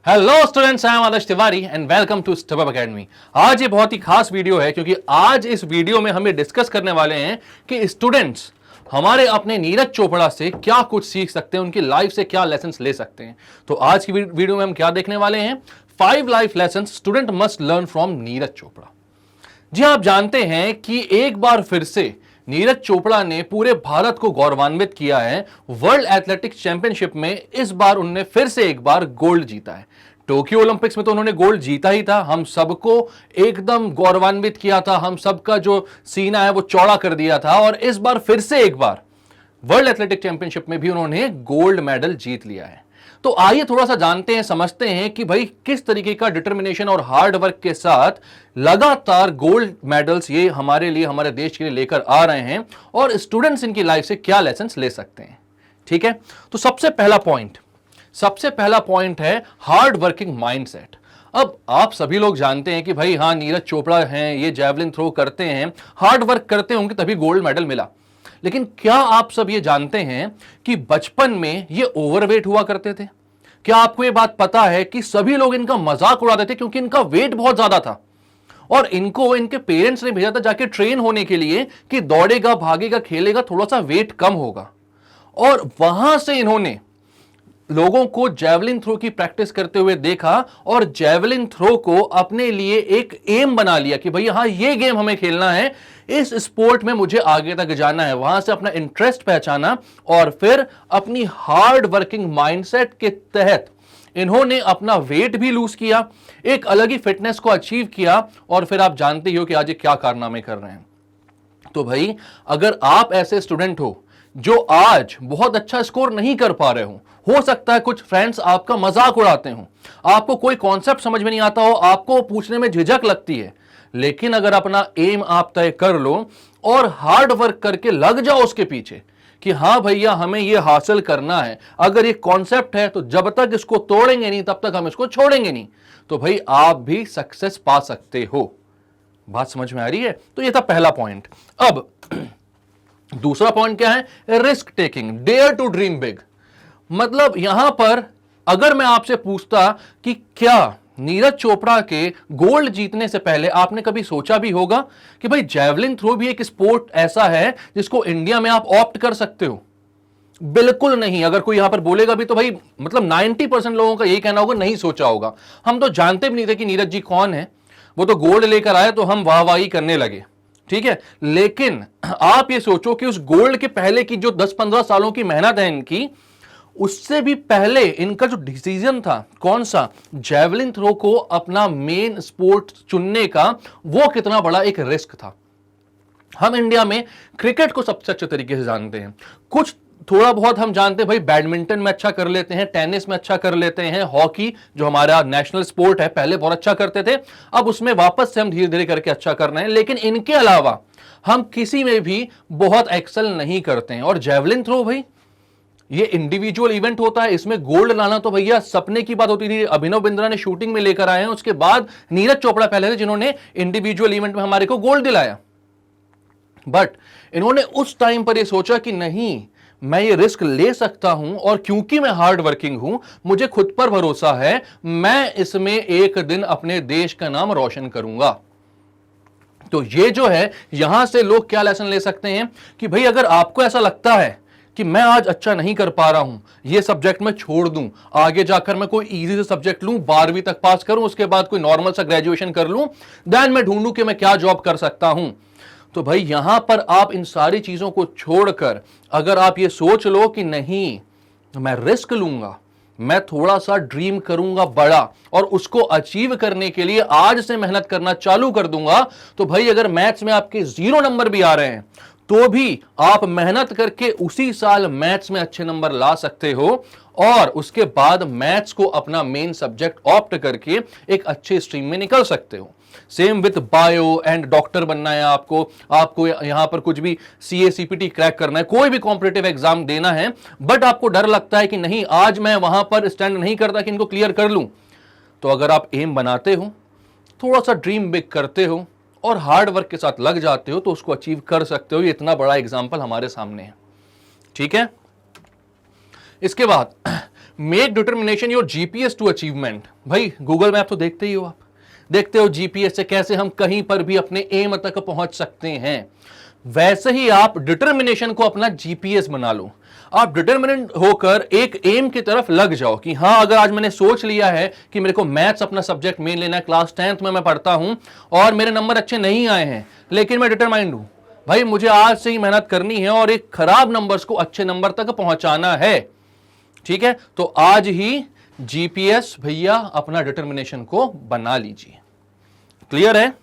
Hello students, I am Adarsh Tiwari and welcome to step up academy. आज ये बहुत ही खास वीडियो है क्योंकि आज इस वीडियो में हम ये डिस्कस करने वाले हैं कि स्टूडेंट्स हमारे अपने नीरज चोपड़ा से क्या कुछ सीख सकते हैं, उनकी लाइफ से क्या लेसन्स ले सकते हैं। तो आज की वीडियो में हम क्या देखने वाले हैं? 5 life lessons student must learn from Neeraj Chopra. जी आप जानते हैं कि एक बार फिर से नीरज चोपड़ा ने पूरे भारत को गौरवान्वित किया है वर्ल्ड एथलेटिक्स चैंपियनशिप में। इस बार उन्होंने फिर से एक बार गोल्ड जीता है। टोक्यो ओलंपिक्स में तो उन्होंने गोल्ड जीता ही था, हम सबको एकदम गौरवान्वित किया था, हम सबका जो सीना है वो चौड़ा कर दिया था। और इस बार फिर से एक बार वर्ल्ड एथलेटिक चैंपियनशिप में भी उन्होंने गोल्ड मेडल जीत लिया है। तो आइए थोड़ा सा जानते हैं, समझते हैं कि भाई किस तरीके का डिटर्मिनेशन और हार्ड वर्क के साथ लगातार गोल्ड मेडल्स ये हमारे लिए, हमारे देश के लिए लेकर आ रहे हैं और स्टूडेंट्स इनकी लाइफ से क्या लेसन्स ले सकते हैं। ठीक है, तो सबसे पहला पॉइंट है हार्ड वर्किंग माइंडसेट। अब आप सभी लोग जानते हैं कि भाई हाँ, नीरज चोपड़ा हैं, ये जैवलिन थ्रो करते हैं, हार्ड वर्क करते होंगे तभी गोल्ड मेडल मिला। लेकिन क्या आप सब ये जानते हैं कि बचपन में ये ओवरवेट हुआ करते थे? क्या आपको ये बात पता है कि सभी लोग इनका मजाक उड़ाते थे क्योंकि इनका वेट बहुत ज्यादा था और इनको इनके पेरेंट्स ने भेजा था जाके ट्रेन होने के लिए कि दौड़ेगा, भागेगा, खेलेगा, थोड़ा सा वेट कम होगा। और वहां से इन्होंने लोगों को जैवलिन थ्रो की प्रैक्टिस करते हुए देखा और जैवलिन थ्रो को अपने लिए एक एम बना लिया कि भैया हाँ, ये गेम हमें खेलना है, इस स्पोर्ट में मुझे आगे तक जाना है। वहां से अपना इंटरेस्ट पहचाना और फिर अपनी हार्ड वर्किंग माइंडसेट के तहत इन्होंने अपना वेट भी लूज किया, एक अलग ही फिटनेस को अचीव किया और फिर आप जानते ही हो कि आज ये क्या कारनामे कर रहे हैं। तो भाई अगर आप ऐसे स्टूडेंट हो जो आज बहुत अच्छा स्कोर नहीं कर पा रहे हो सकता है कुछ फ्रेंड्स आपका मजाक उड़ाते हो, आपको कोई कॉन्सेप्ट समझ में नहीं आता हो, आपको पूछने में झिझक लगती है, लेकिन अगर अपना एम आप तय कर लो और हार्ड वर्क करके लग जाओ उसके पीछे कि हाँ भैया हमें यह हासिल करना है, अगर ये कॉन्सेप्ट है तो जब तक इसको तोड़ेंगे नहीं तब तक हम इसको छोड़ेंगे नहीं, तो भाई आप भी सक्सेस पा सकते हो। बात समझ में आ रही है? तो ये था पहला पॉइंट। अब दूसरा पॉइंट क्या है? Risk taking, dare to dream big. मतलब यहां पर अगर मैं आपसे पूछता कि क्या नीरज चोपड़ा के गोल्ड जीतने से पहले आपने कभी सोचा भी होगा कि भाई जैवलिन थ्रो भी एक स्पोर्ट ऐसा है जिसको इंडिया में आप ऑप्ट कर सकते हो? बिल्कुल नहीं। अगर कोई यहां पर बोलेगा भी तो भाई मतलब 90% लोगों का यही कहना होगा नहीं सोचा होगा। हम तो जानते भी नहीं थे कि नीरज जी कौन है, वो तो गोल्ड लेकर आए तो हम वाहवाही करने लगे। ठीक है, लेकिन आप ये सोचो कि उस गोल्ड के पहले की जो 10-15 सालों की मेहनत है इनकी, उससे भी पहले इनका जो डिसीजन था कौन सा, जैवलिन थ्रो को अपना मेन स्पोर्ट चुनने का, वो कितना बड़ा एक रिस्क था। हम इंडिया में क्रिकेट को सबसे अच्छे तरीके से जानते हैं, कुछ थोड़ा बहुत हम जानते हैं भाई, बैडमिंटन में अच्छा कर लेते हैं, टेनिस में अच्छा कर लेते हैं, हॉकी जो हमारा नेशनल स्पोर्ट है पहले बहुत अच्छा करते थे, अब उसमें वापस से हम धीरे धीरे करके अच्छा कर रहे हैं, लेकिन इनके अलावा हम किसी में भी बहुत एक्सेल नहीं करते हैं। और जैवलिन थ्रो भाई ये इंडिविजुअल इवेंट होता है, इसमें गोल्ड लाना तो भैया सपने की बात होती थी। अभिनव बिंद्रा ने शूटिंग में लेकर आए हैं, उसके बाद नीरज चोपड़ा पहले थे जिन्होंने इंडिविजुअल इवेंट में हमारे को गोल्ड दिलाया। बट इन्होंने उस टाइम पर यह सोचा कि नहीं, मैं ये रिस्क ले सकता हूं और क्योंकि मैं हार्ड वर्किंग हूं, मुझे खुद पर भरोसा है, मैं इसमें एक दिन अपने देश का नाम रोशन करूंगा। तो ये जो है, यहां से लोग क्या लेसन ले सकते हैं कि भाई अगर आपको ऐसा लगता है कि मैं आज अच्छा नहीं कर पा रहा हूं, ये सब्जेक्ट मैं छोड़ दूं, आगे जाकर मैं कोई इजी से सब्जेक्ट लूं, 12वीं तक पास करूं, उसके बाद कोई नॉर्मल सा ग्रेजुएशन कर लूं, देन मैं ढूंढूं कि मैं क्या जॉब कर सकता हूं, तो भाई यहां पर आप इन सारी चीजों को छोड़कर अगर आप ये सोच लो कि नहीं, मैं रिस्क लूंगा, मैं थोड़ा सा ड्रीम करूंगा बड़ा और उसको अचीव करने के लिए आज से मेहनत करना चालू कर दूंगा, तो भाई अगर मैथ्स में आपके 0 नंबर भी आ रहे हैं तो भी आप मेहनत करके उसी साल मैथ्स में अच्छे नंबर ला सकते हो और उसके बाद मैथ्स को अपना मेन सब्जेक्ट ऑप्ट करके एक अच्छे स्ट्रीम में निकल सकते हो। Same with bio and doctor बनना है आपको यहां पर कुछ भी सीए सीपीटी क्रैक करना है, कोई भी कॉम्पिटिटिव एग्जाम देना है, बट आपको डर लगता है कि नहीं आज मैं वहां पर स्टैंड नहीं करता कि इनको क्लियर कर लूं, तो अगर आप एम बनाते हो, थोड़ा सा ड्रीम बिग करते हो और हार्ड वर्क के साथ लग जाते हो तो उसको अचीव कर सकते हो। ये इतना बड़ा एग्जाम्पल हमारे सामने है। ठीक है, इसके बाद make determination your GPS to achievement. भाई गूगल मैप तो देखते ही हो आप, देखते हो जीपीएस से कैसे हम कहीं पर भी अपने एम तक पहुंच सकते हैं। वैसे ही आप डिटर्मिनेशन को अपना जीपीएस बना लो। आप डिटर्मिनेंट होकर एक एम की तरफ लग जाओ कि हां, अगर आज मैंने सोच लिया है कि मेरे को मैथ्स अपना सब्जेक्ट मेन लेना है, क्लास 10th में मैं पढ़ता हूं और मेरे नंबर अच्छे नहीं आए हैं, लेकिन मैं डिटरमाइंड हूं, भाई मुझे आज से ही मेहनत करनी है और एक खराब नंबर्स को अच्छे नंबर तक पहुंचाना है, ठीक है, तो आज ही जीपीएस भैया अपना डिटर्मिनेशन को बना लीजिए। क्लियर है?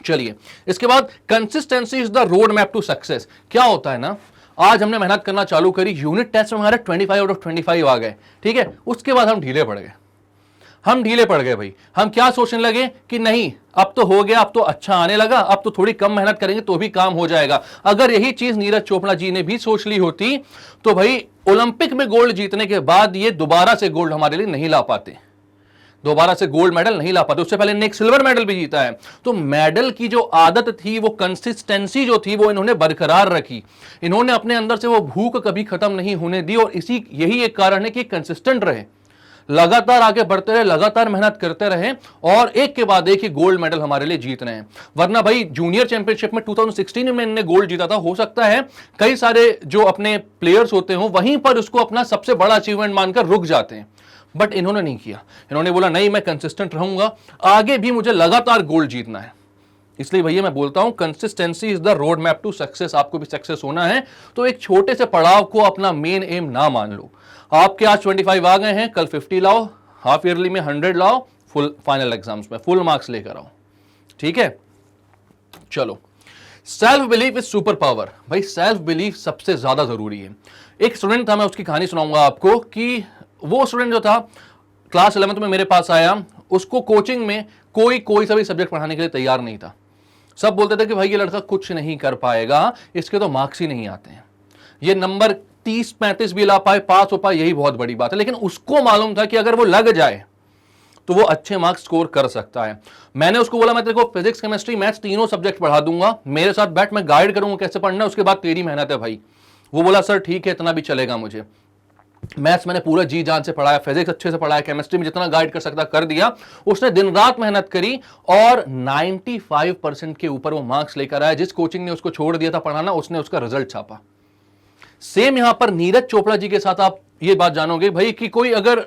चलिए, इसके बाद consistency is the road map to success. क्या होता है ना, आज हमने मेहनत करना चालू करी, यूनिट टेस्ट में हमारे 25 आउट ऑफ 25 आ गए, ठीक है, उसके बाद हम ढीले पड़ गए। भाई हम क्या सोचने लगे कि नहीं अब तो हो गया, अब तो अच्छा आने लगा, अब तो थोड़ी कम मेहनत करेंगे तो भी काम हो जाएगा। अगर यही चीज नीरज चोपड़ा जी ने भी सोच ली होती तो भाई ओलंपिक में गोल्ड जीतने के बाद ये दोबारा से गोल्ड हमारे लिए नहीं ला पाते, दोबारा से गोल्ड मेडल नहीं ला पाते। उससे पहले इन्होंने एक सिल्वर मेडल भी जीता है। तो मेडल की जो आदत थी, वो कंसिस्टेंसी जो थी, वो इन्होंने बरकरार रखी। इन्होंने अपने अंदर से वो भूख कभी खत्म नहीं होने दी और यही एक कारण है कि कंसिस्टेंट रहे, लगातार आगे बढ़ते रहे, लगातार मेहनत करते रहे और एक के बाद एक ही गोल्ड मेडल हमारे लिए जीत रहे हैं। वरना भाई जूनियर चैंपियनशिप में 2016 में इन्होंने गोल्ड जीता था, हो सकता है कई सारे जो अपने प्लेयर्स होते हो वहीं पर उसको अपना सबसे बड़ा अचीवमेंट मानकर रुक जाते हैं, बट इन्होंने नहीं किया। इन्होंने बोला नहीं, मैं कंसिस्टेंट रहूंगा, आगे भी मुझे लगातार गोल्ड जीतना है। इसलिए भैया मैं बोलता हूं consistency is the road map to success. आपको भी सक्सेस होना है तो एक छोटे से पड़ाव को अपना मेन एम ना मान लो। आपके आज 25 आ गए हैं, कल 50 लाओ, हाफ ईयरली में 100 लाओ, फुल फाइनल एग्जाम्स में फुल मार्क्स लेकर आओ, ठीक है। चलो, self belief is super power. भाई सेल्फ बिलीफ सबसे ज्यादा जरूरी है। एक स्टूडेंट था, मैं उसकी कहानी सुनाऊंगा आपको कि वो स्टूडेंट जो था क्लास 11th में मेरे पास आया, उसको कोचिंग में कोई सा भी सब्जेक्ट पढ़ाने के लिए तैयार नहीं था। सब बोलते थे कि भाई ये लड़का कुछ नहीं कर पाएगा, इसके तो मार्क्स ही नहीं आते हैं, ये नंबर 30-35 भी ला पाए, पास हो पाए, यही बहुत बड़ी बात है। लेकिन उसको मालूम था कि अगर वो लग जाए तो वो अच्छे मार्क्स स्कोर कर सकता है। मैंने उसको बोला मैं तेरे को फिजिक्स, केमिस्ट्री, मैथ्स तीनों सब्जेक्ट पढ़ा दूंगा, मेरे साथ बैठ, मैं गाइड करूंगा कैसे पढ़ना है, उसके बाद तेरी मेहनत है भाई। वो बोला सर ठीक है, इतना भी चलेगा मुझे। मैथ्स मैंने पूरा जी जान से पढ़ाया, फिजिक्स अच्छे से पढ़ाया, केमिस्ट्री में जितना गाइड कर सकता कर दिया। उसने दिन रात मेहनत करी और 95% के ऊपर वो मार्क्स लेकर आया। जिस कोचिंग ने उसको छोड़ दिया था पढ़ाना, उसने उसका रिजल्ट छापा। सेम यहां पर नीरज चोपड़ा जी के साथ आप ये बात जानोगे भाई कि कोई अगर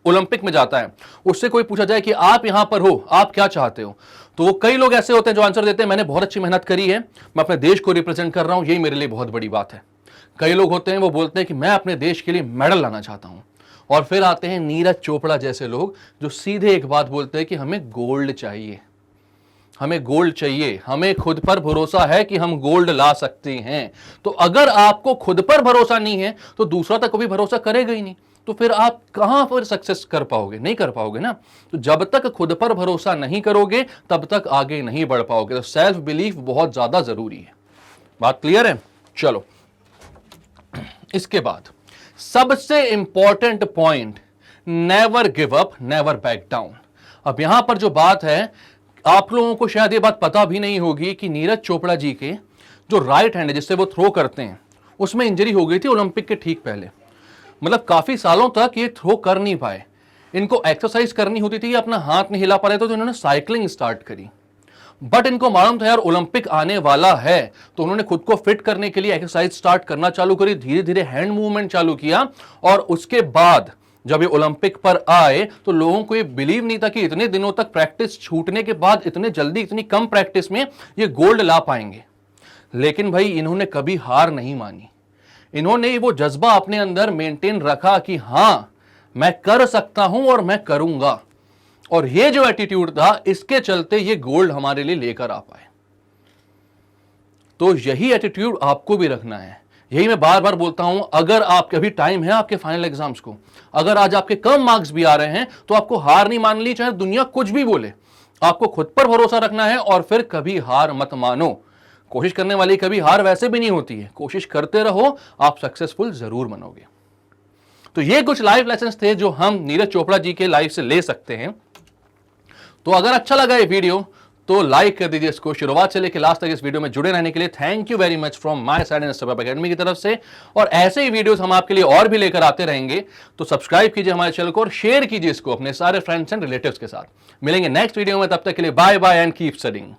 ओलंपिक में जाता है, उससे कोई पूछा जाए कि आप यहां पर हो, आप क्या चाहते हो, तो कई लोग ऐसे होते हैं जो आंसर देते हैं मैंने बहुत अच्छी मेहनत करी है, मैं अपने देश को रिप्रेजेंट कर रहा हूं, यही मेरे लिए बहुत बड़ी बात है। कई लोग होते हैं वो बोलते हैं कि मैं अपने देश के लिए मेडल लाना चाहता हूं। और फिर आते हैं नीरज चोपड़ा जैसे लोग जो सीधे एक बात बोलते हैं कि हमें गोल्ड चाहिए, हमें गोल्ड चाहिए, हमें खुद पर भरोसा है कि हम गोल्ड ला सकते हैं। तो अगर आपको खुद पर भरोसा नहीं है तो दूसरा तक कभी भरोसा करेगा ही नहीं, तो फिर आप कहां पर सक्सेस कर पाओगे? नहीं कर पाओगे ना। तो जब तक खुद पर भरोसा नहीं करोगे तब तक आगे नहीं बढ़ पाओगे। तो सेल्फ बिलीफ बहुत ज्यादा जरूरी है। बात क्लियर है? चलो, इसके बाद सबसे important point, never give up, never back down. अब यहां पर जो बात है, आप लोगों को शायद ये बात पता भी नहीं होगी कि नीरज चोपड़ा जी के जो राइट हैंड है जिससे वो थ्रो करते हैं, उसमें इंजरी हो गई थी ओलंपिक के ठीक पहले। मतलब काफी सालों तक ये थ्रो कर नहीं पाए। इनको एक्सरसाइज करनी होती थी, अपना हाथ नहीं हिला पा रहे थे, तो इन्होंने साइकिलिंग स्टार्ट करी। बट इनको मालूम था यार ओलंपिक आने वाला है, तो उन्होंने खुद को फिट करने के लिए एक्सरसाइज स्टार्ट करना चालू करी, धीरे धीरे हैंड मूवमेंट चालू किया। और उसके बाद जब ये ओलंपिक पर आए तो लोगों को ये बिलीव नहीं था कि इतने दिनों तक प्रैक्टिस छूटने के बाद इतने जल्दी, इतनी कम प्रैक्टिस में ये गोल्ड ला पाएंगे। लेकिन भाई इन्होंने कभी हार नहीं मानी। इन्होंने वो जज्बा अपने अंदर मेंटेन रखा कि हां मैं कर सकता हूं और मैं करूंगा। और ये जो एटीट्यूड था, इसके चलते ये गोल्ड हमारे लिए लेकर आ पाए। तो यही एटीट्यूड आपको भी रखना है। यही मैं बार बार बोलता हूं, अगर आपके अभी टाइम है आपके फाइनल एग्जाम्स को, अगर आज आपके कम मार्क्स भी आ रहे हैं तो आपको हार नहीं मान ली, चाहे दुनिया कुछ भी बोले। आपको खुद पर भरोसा रखना है और फिर कभी हार मत मानो। कोशिश करने वाली कभी हार वैसे भी नहीं होती है। कोशिश करते रहो, आप सक्सेसफुल जरूर बनोगे। तो ये कुछ लाइफ लेसन थे जो हम नीरज चोपड़ा जी के लाइफ से ले सकते हैं। तो अगर अच्छा लगा ये वीडियो तो लाइक कर दीजिए इसको। शुरुआत से लेकर लास्ट तक इस वीडियो में जुड़े रहने के लिए thank you very much from my side and step up academy की तरफ से। और ऐसे ही वीडियोस हम आपके लिए और भी लेकर आते रहेंगे, तो सब्सक्राइब कीजिए हमारे चैनल को और शेयर कीजिए इसको अपने सारे फ्रेंड्स एंड रिलेटिव्स के साथ। मिलेंगे नेक्स्ट वीडियो में, तब तक के लिए bye bye and keep studying.